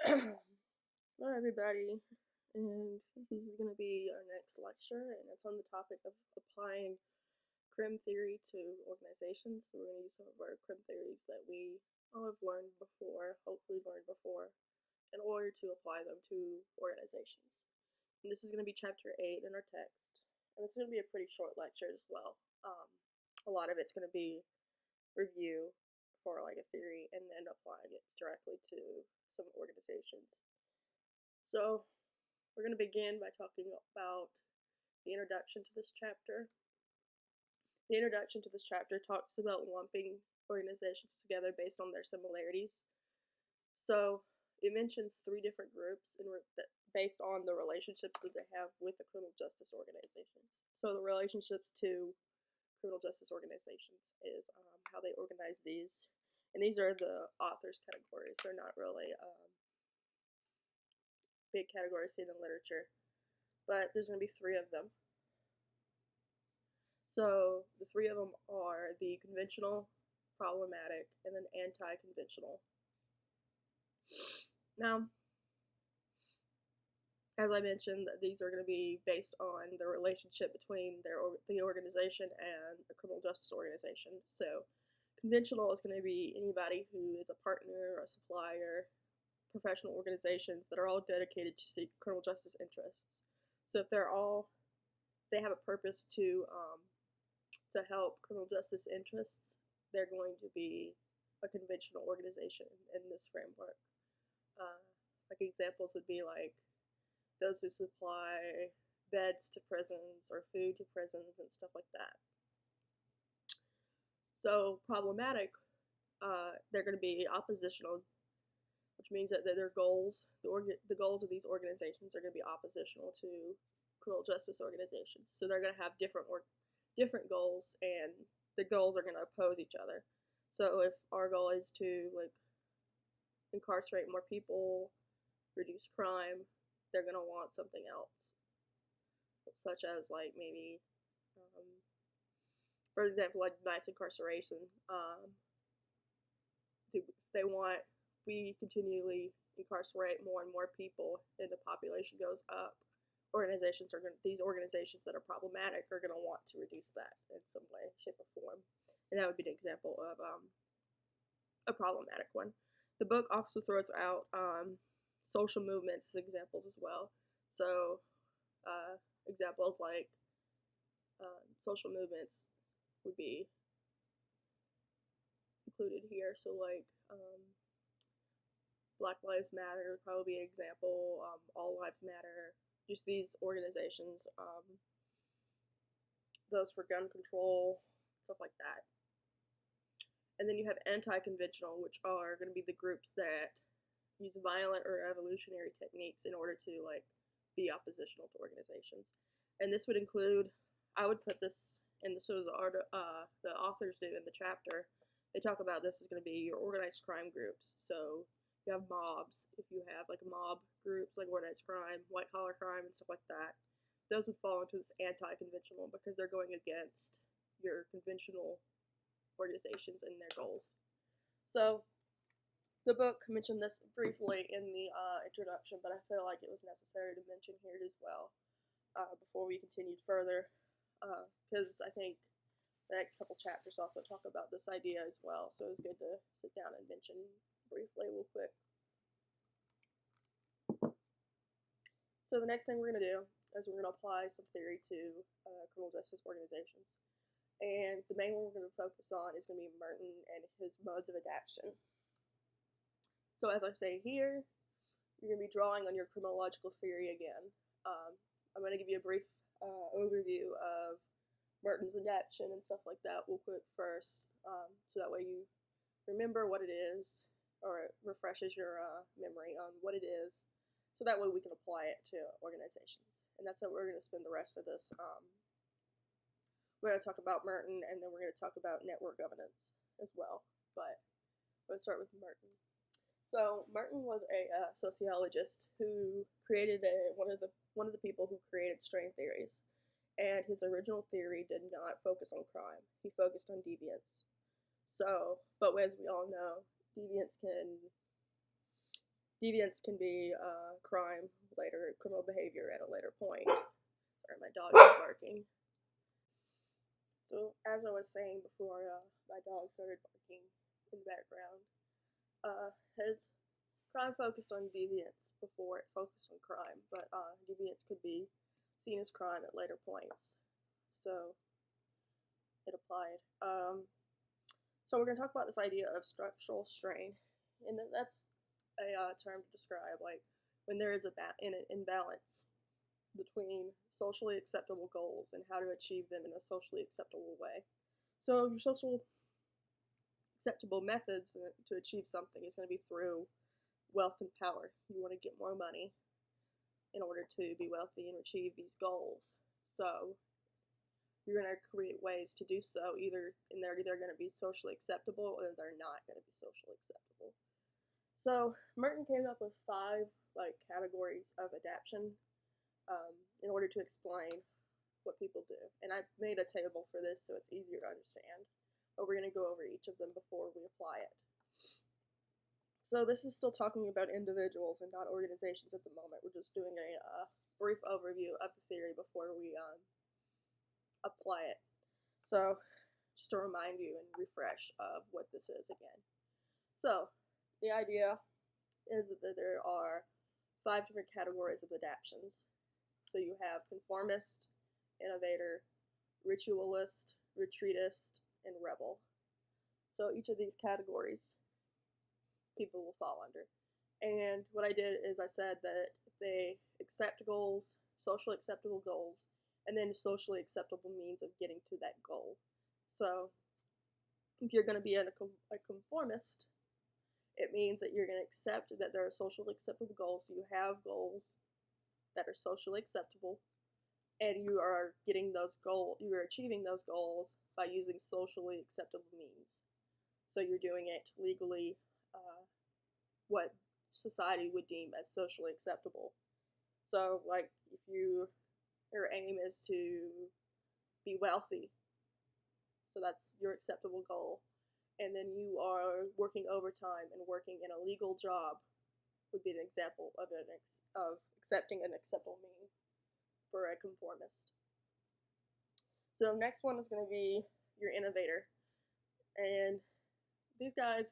Hello, everybody, and this is going to be our next lecture, and it's on the topic of applying crim theory to organizations. So we're going to use some of our crim theories that we all have learned before, hopefully learned before, in order to apply them to organizations. And this is going to be chapter 8 in our text, and it's going to be a pretty short lecture as well. A lot of it's going to be review for like a theory and then applying it directly to some organizations. So we're going to begin by talking about the introduction to this chapter. The introduction to this chapter talks about lumping organizations together based on their similarities. So it mentions 3 different groups based on the relationships that they have with the criminal justice organizations. So the relationships to criminal justice organizations is how they organize these. And these are the author's categories. They're not really big categories seen in literature, but there's going to be 3 of them. So the 3 of them are the conventional, problematic, and then anti-conventional. Now, as I mentioned, these are going to be based on the relationship between the organization and a criminal justice organization. So conventional is going to be anybody who is a partner, a supplier, professional organizations that are all dedicated to seek criminal justice interests. So if they have a purpose to help criminal justice interests, they're going to be a conventional organization in this framework. Like examples would be like those who supply beds to prisons or food to prisons and stuff like that. So problematic, they're going to be oppositional, which means that their goals, the goals of these organizations are going to be oppositional to criminal justice organizations. So they're going to have different goals, and the goals are going to oppose each other. So if our goal is to like incarcerate more people, reduce crime, they're going to want something else, such as like maybe, for example, like mass incarceration. We continually incarcerate more and more people, and the population goes up. These organizations that are problematic are going to want to reduce that in some way, shape, or form, and that would be an example of a problematic one. The book also throws out social movements as examples as well. So examples like social movements would be included here. So like Black Lives Matter would probably be an example. All Lives Matter. Just these organizations, those for gun control, stuff like that. And then you have anti-conventional, which are going to be the groups that use violent or evolutionary techniques in order to like be oppositional to organizations. And this would include, I would put this in the sort of the authors do in the chapter. They talk about this is going to be your organized crime groups. So you have mobs. If you have like mob groups like organized crime, white collar crime, and stuff like that, those would fall into this anti-conventional because they're going against your conventional organizations and their goals. So the book mentioned this briefly in the introduction, but I feel like it was necessary to mention here as well before we continued further, because I think the next couple chapters also talk about this idea as well. So it was good to sit down and mention briefly real quick. So the next thing we're going to do is we're going to apply some theory to criminal justice organizations. And the main one we're going to focus on is going to be Merton and his modes of adaptation. So as I say here, you're going to be drawing on your criminological theory again. I'm going to give you a brief overview of Merton's adaptation and stuff like that real quick first, so that way you remember what it is, or it refreshes your memory on what it is, so that way we can apply it to organizations. And that's how we're going to spend the rest of this. We're going to talk about Merton, and then we're going to talk about network governance as well. But let's start with Merton. So Merton was a sociologist who created one of the people who created strain theories, and his original theory did not focus on crime. He focused on deviance. So, but as we all know, deviance can Deviance can be crime later, criminal behavior at a later point. Sorry, my dog is barking. So as I was saying before, my dog started barking in the background. His crime focused on deviance before it focused on crime, but deviance could be seen as crime at later points. So it applied. So we're going to talk about this idea of structural strain, and that's a term to describe like when there is an imbalance between socially acceptable goals and how to achieve them in a socially acceptable way. So your social acceptable methods to achieve something is going to be through wealth and power. You want to get more money in order to be wealthy and achieve these goals. So you're going to create ways to do so, and they're either going to be socially acceptable or they're not going to be socially acceptable. So Merton came up with 5 categories of adaptation in order to explain what people do. And I made a table for this so it's easier to understand. But we're going to go over each of them before we apply it. So this is still talking about individuals and not organizations at the moment. We're just doing a brief overview of the theory before we apply it. So just to remind you and refresh of what this is again. So the idea is that there are 5 different categories of adaptations. So you have conformist, innovator, ritualist, retreatist, and rebel. So each of these categories people will fall under. And what I did is I said that they accept goals, socially acceptable goals, and then socially acceptable means of getting to that goal. So if you're going to be a conformist, it means that you're going to accept that there are socially acceptable goals. You have goals that are socially acceptable, and you are getting those goals, you are achieving those goals by using socially acceptable means. So you're doing it legally, what society would deem as socially acceptable. So, like, if your aim is to be wealthy, so that's your acceptable goal, and then you are working overtime and working in a legal job, would be an example of accepting an acceptable mean for a conformist. So the next one is going to be your innovator, and these guys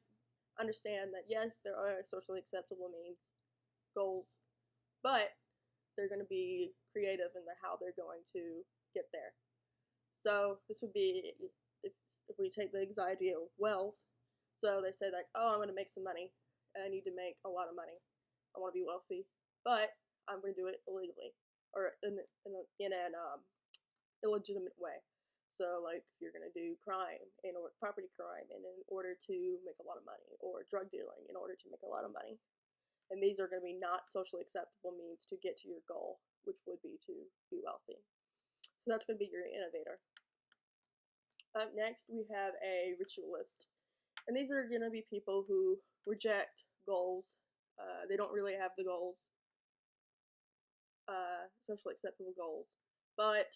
understand that yes, there are socially acceptable means, goals, but they're going to be creative in how they're going to get there. So this would be if we take the anxiety of wealth. So they say like, oh, I'm going to make some money. I need to make a lot of money. I want to be wealthy, but I'm going to do it illegally or in an illegitimate way. So like if you're going to do crime or property crime in order to make a lot of money, or drug dealing in order to make a lot of money. And these are going to be not socially acceptable means to get to your goal, which would be to be wealthy. So that's going to be your innovator. Up next, we have a ritualist. And these are going to be people who reject goals. They don't really have the goals, socially acceptable goals, but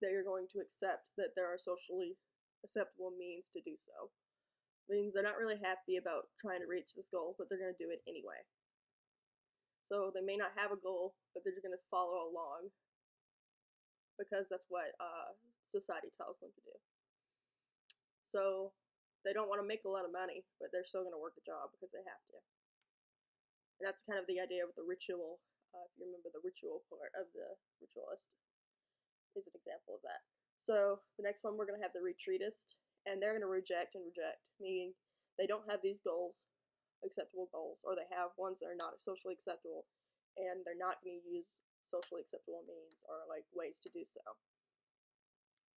they are going to accept that there are socially acceptable means to do so. Means they're not really happy about trying to reach this goal, but they're going to do it anyway. So they may not have a goal, but they're just going to follow along because that's what society tells them to do. So they don't want to make a lot of money, but they're still going to work a job because they have to. And that's kind of the idea with the ritual. If you remember the ritual part of the ritualist is an example of that. So the next one we're going to have the retreatist, and they're going to reject, meaning they don't have these goals, acceptable goals, or they have ones that are not socially acceptable, and they're not going to use socially acceptable means or like ways to do so,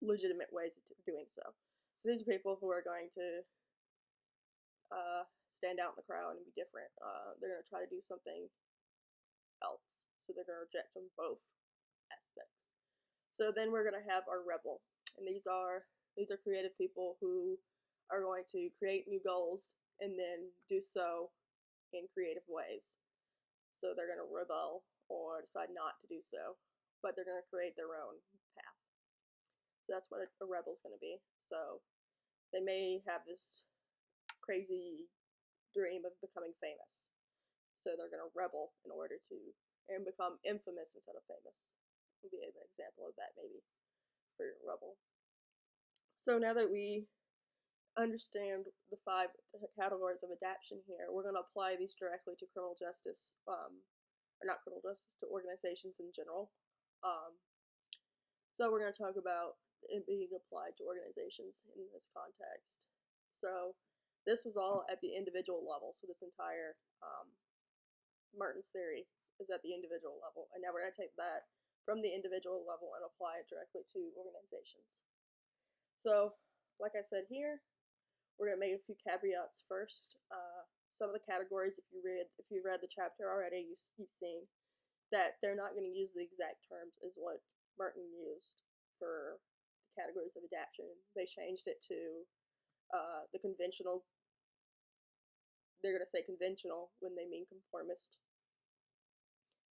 legitimate ways of doing so. So these are people who are going to stand out in the crowd and be different. They're going to try to do something else. So they're going to reject from both aspects. So then we're going to have our rebel, and these are creative people who are going to create new goals and then do so in creative ways. So they're going to rebel or decide not to do so, but they're going to create their own path. So that's what a rebel is going to be. So they may have this crazy dream of becoming famous. So they're going to rebel in order to and become infamous instead of famous. Would be an example of that maybe for rebel. So now that we understand the 5 categories of adaptation here, we're going to apply these directly to criminal justice, or not criminal justice, to organizations in general. So we're going to talk about it being applied to organizations in this context. So this was all at the individual level. So this entire Martin's theory is at the individual level. And now we're going to take that from the individual level and apply it directly to organizations. So, like I said here, we're going to make a few caveats first. Some of the categories, if you read the chapter already, you've seen that they're not going to use the exact terms as what Martin used for the categories of adaptation. They changed it to the conventional. They're going to say conventional when they mean conformist.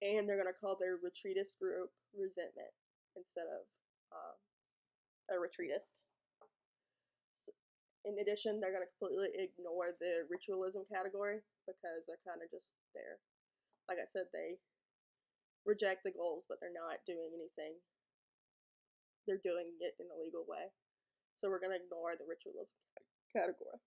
And they're going to call their retreatist group resentment instead of a retreatist. So, in addition, they're going to completely ignore the ritualism category because they're kind of just there. Like I said, they reject the goals, but they're not doing anything. They're doing it in a legal way. So we're going to ignore the ritualism category.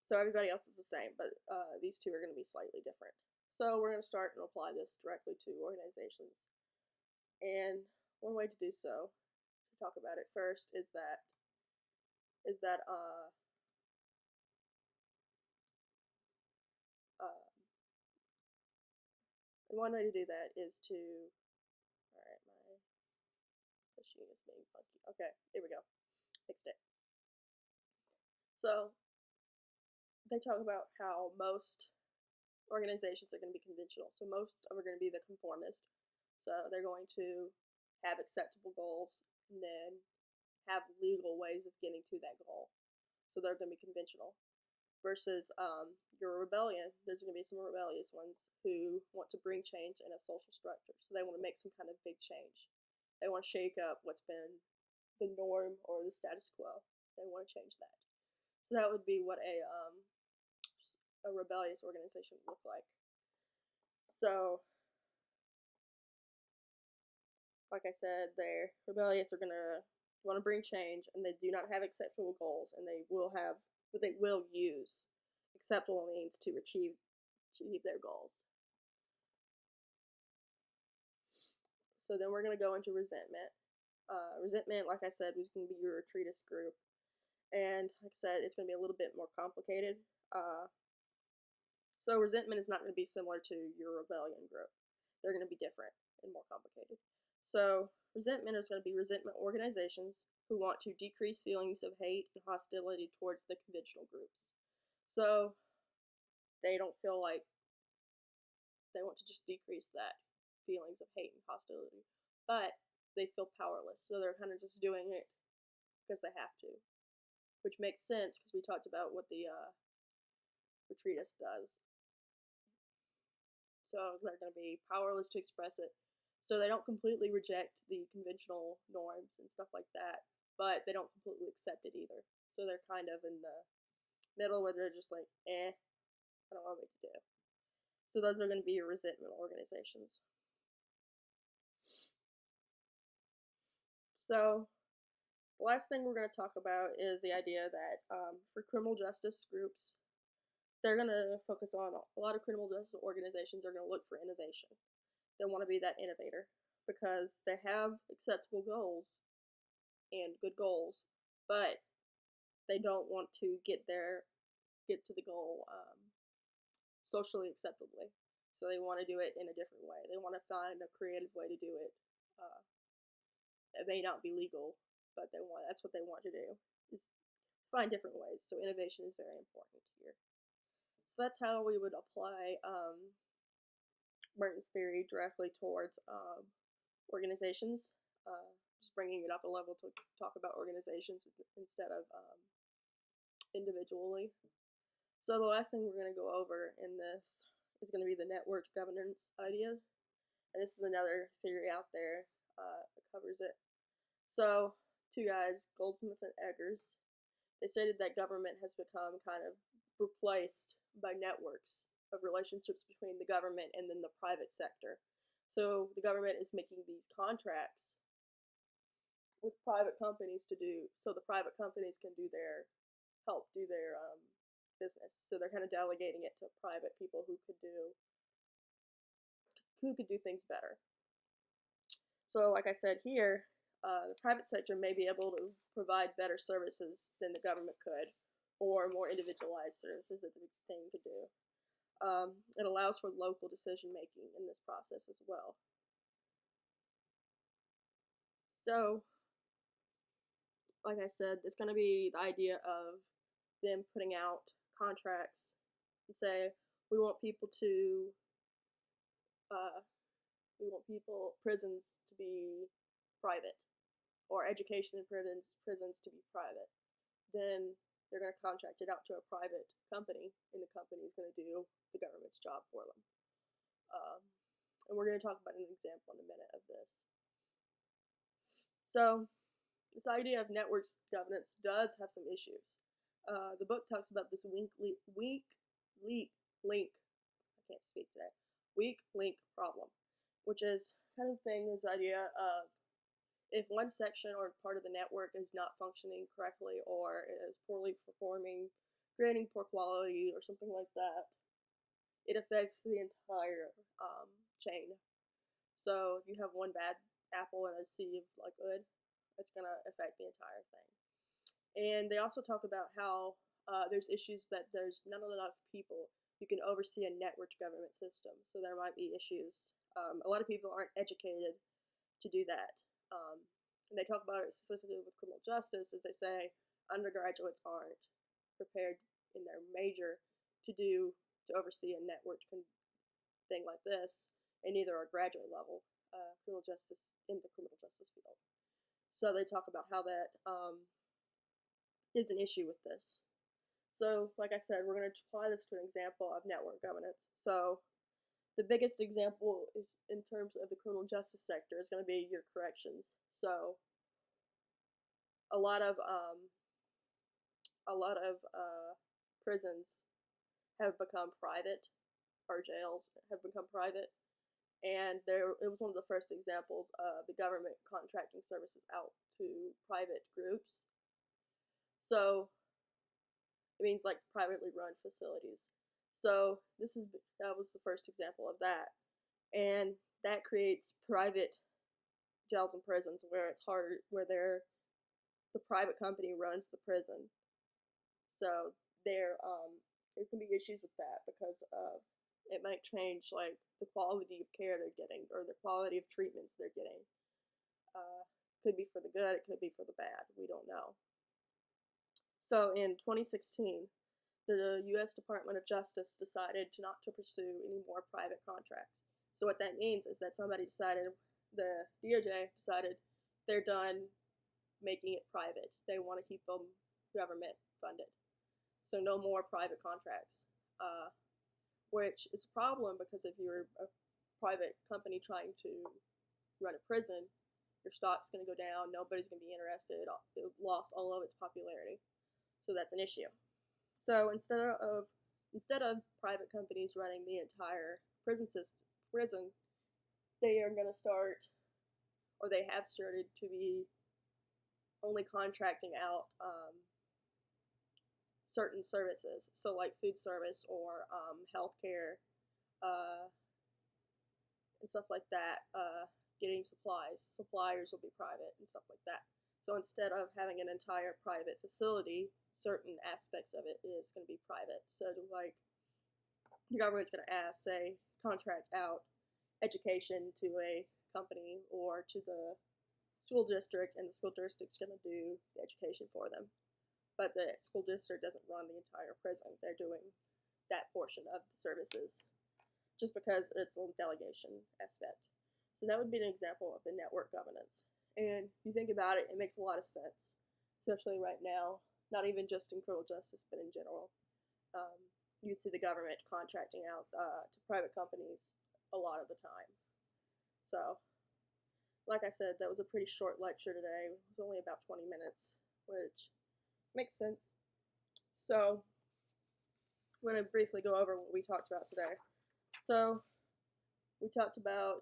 So everybody else is the same, but these two are going to be slightly different. So we're going to start and apply this directly to organizations. And one way to do so, to talk about it first, is that and one way to do that is to, all right, my machine is being funky. Okay, here we go. Fixed it. So they talk about how most organizations are going to be conventional. So most are going to be the conformist. So they're going to have acceptable goals and then have legal ways of getting to that goal. So they're going to be conventional. Versus your rebellion, there's going to be some rebellious ones who want to bring change in a social structure. So they want to make some kind of big change. They want to shake up what's been the norm or the status quo. They want to change that. So that would be what a rebellious organization would look like. So, like I said, they're rebellious are going to want to bring change, and they do not have acceptable goals, and they will use acceptable means to achieve their goals. So then we're going to go into resentment. Resentment, like I said, was going to be your retreatist group. And like I said, it's going to be a little bit more complicated. So resentment is not going to be similar to your rebellion group. They're going to be different and more complicated. So resentment is going to be resentment organizations who want to decrease feelings of hate and hostility towards the conventional groups. So they don't feel like they want to just decrease that feelings of hate and hostility, but they feel powerless. So they're kind of just doing it because they have to, which makes sense because we talked about what the retreatist does. So they're going to be powerless to express it. So they don't completely reject the conventional norms and stuff like that, but they don't completely accept it either. So they're kind of in the middle where they're just like, I don't know what to do. So those are going to be your resentment organizations. So the last thing we're going to talk about is the idea that for criminal justice groups, they're going to focus on a lot of criminal justice organizations are going to look for innovation. They want to be that innovator because they have acceptable goals and good goals, but they don't want to get to the goal socially acceptably. So they want to do it in a different way. They want to find a creative way to do it. It may not be legal, but that's what they want to do, is find different ways. So innovation is very important here. So that's how we would apply Martin's theory directly towards organizations, just bringing it up a level to talk about organizations instead of individually. So the last thing we're going to go over in this is going to be the networked governance idea. And this is another theory out there that covers it. So, two guys, Goldsmith and Eggers, they stated that government has become kind of replaced by networks of relationships between the government and then the private sector. So the government is making these contracts with private companies to do, so the private companies can help do their business. So they're kind of delegating it to private people who could do things better. So, like I said here, the private sector may be able to provide better services than the government could, or more individualized services that the thing could do. It allows for local decision making in this process as well. So, like I said, it's going to be the idea of them putting out contracts and say we want people to uh, prisons to be private, or education in prisons to be private. Then they're going to contract it out to a private company, and the company is going to do the government's job for them. And we're going to talk about an example in a minute of this. So this idea of network governance does have some issues. The book talks about this weak link. I can't speak today. Weak link problem, which is kind of thing this idea of if one section or part of the network is not functioning correctly or is poorly performing, creating poor quality or something like that, it affects the entire chain. So if you have one bad apple in a sea of like wood, it's going to affect the entire thing. And they also talk about how there's issues that there's not enough people who can oversee a networked government system. So there might be issues. A lot of people aren't educated to do that. And they talk about it specifically with criminal justice, as they say undergraduates aren't prepared in their major to oversee a networked thing like this, and neither are graduate level criminal justice in the criminal justice field. So they talk about how that is an issue with this. So, like I said, we're going to apply this to an example of network governance. So the biggest example is in terms of the criminal justice sector is going to be your corrections. So a lot of prisons have become private, or jails have become private, and it was one of the first examples of the government contracting services out to private groups. So it means like privately run facilities. So that was the first example of that. And that creates private jails and prisons where it's hard, where the private company runs the prison. So there can be issues with that because it might change like the quality of care they're getting or the quality of treatments they're getting. Could be for the good, it could be for the bad. We don't know. So in 2016, the U.S. Department of Justice decided not to pursue any more private contracts. So what that means is that the DOJ decided they're done making it private. They want to keep them government funded. So no more private contracts, which is a problem because if you're a private company trying to run a prison, your stock's going to go down. Nobody's going to be interested. It lost all of its popularity. So that's an issue. So instead of private companies running the entire prison, they are going to start, or they have started to be only contracting out certain services. So like food service or healthcare and stuff like that. Getting suppliers will be private and stuff like that. So instead of having an entire private facility, certain aspects of it is going to be private. So like the government's going to contract out education to a company or to the school district, and the school district's going to do the education for them. But the school district doesn't run the entire prison. They're doing that portion of the services just because it's a delegation aspect. So that would be an example of the network governance. And if you think about it, it makes a lot of sense, especially right now, not even just in criminal justice, but in general. You'd see the government contracting out to private companies a lot of the time. So, like I said, that was a pretty short lecture today. It was only about 20 minutes, which makes sense. So, I'm going to briefly go over what we talked about today. So, we talked about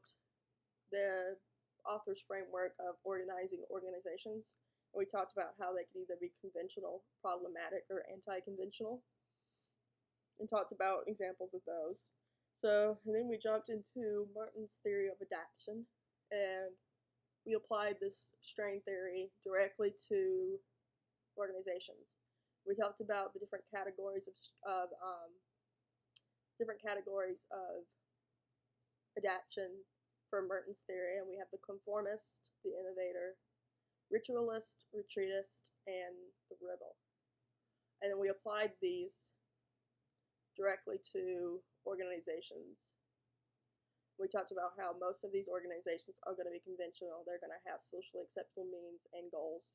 the author's framework of organizing organizations. And we talked about how they could either be conventional, problematic, or anti-conventional, and talked about examples of those. So, and then we jumped into Martin's theory of adaptation, and we applied this strain theory directly to organizations. We talked about the different categories of adaptation for Merton's theory, and we have the conformist, the innovator, ritualist, retreatist, and the rebel. And then we applied these directly to organizations. We talked about how most of these organizations are going to be conventional. They're going to have socially acceptable means and goals.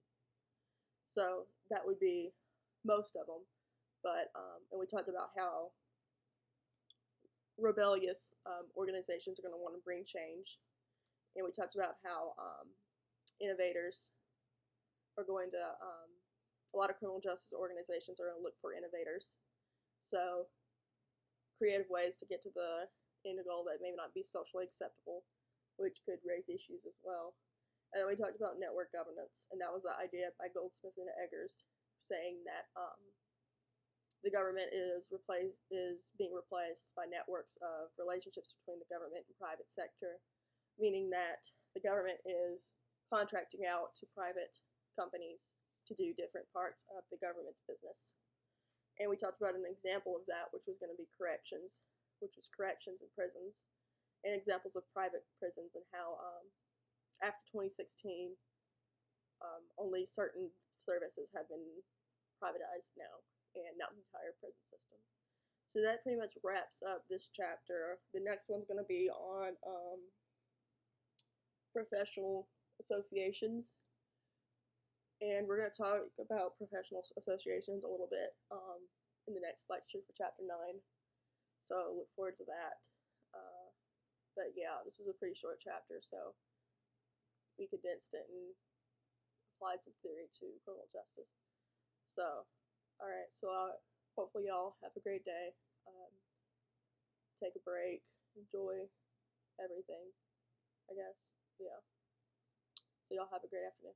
So that would be most of them. But and we talked about how rebellious organizations are going to want to bring change. And we talked about how innovators are going to, a lot of criminal justice organizations are going to look for innovators. So creative ways to get to the end goal that may not be socially acceptable, which could raise issues as well. And then we talked about network governance, and that was the idea by Goldsmith and Eggers, saying that the government is being replaced by networks of relationships between the government and private sector, meaning that the government is contracting out to private companies to do different parts of the government's business. And we talked about an example of that, which was going to be corrections, which was corrections and prisons, and examples of private prisons and how after 2016, only certain services have been privatized now, and not the entire prison system. So that pretty much wraps up this chapter. The next one's going to be on professional associations, and we're going to talk about professional associations a little bit in the next lecture for chapter 9. So look forward to that. But yeah, this was a pretty short chapter, so we condensed it and applied some theory to criminal justice. So, alright, so hopefully y'all have a great day. Take a break, enjoy everything, I guess. Yeah. So y'all have a great afternoon.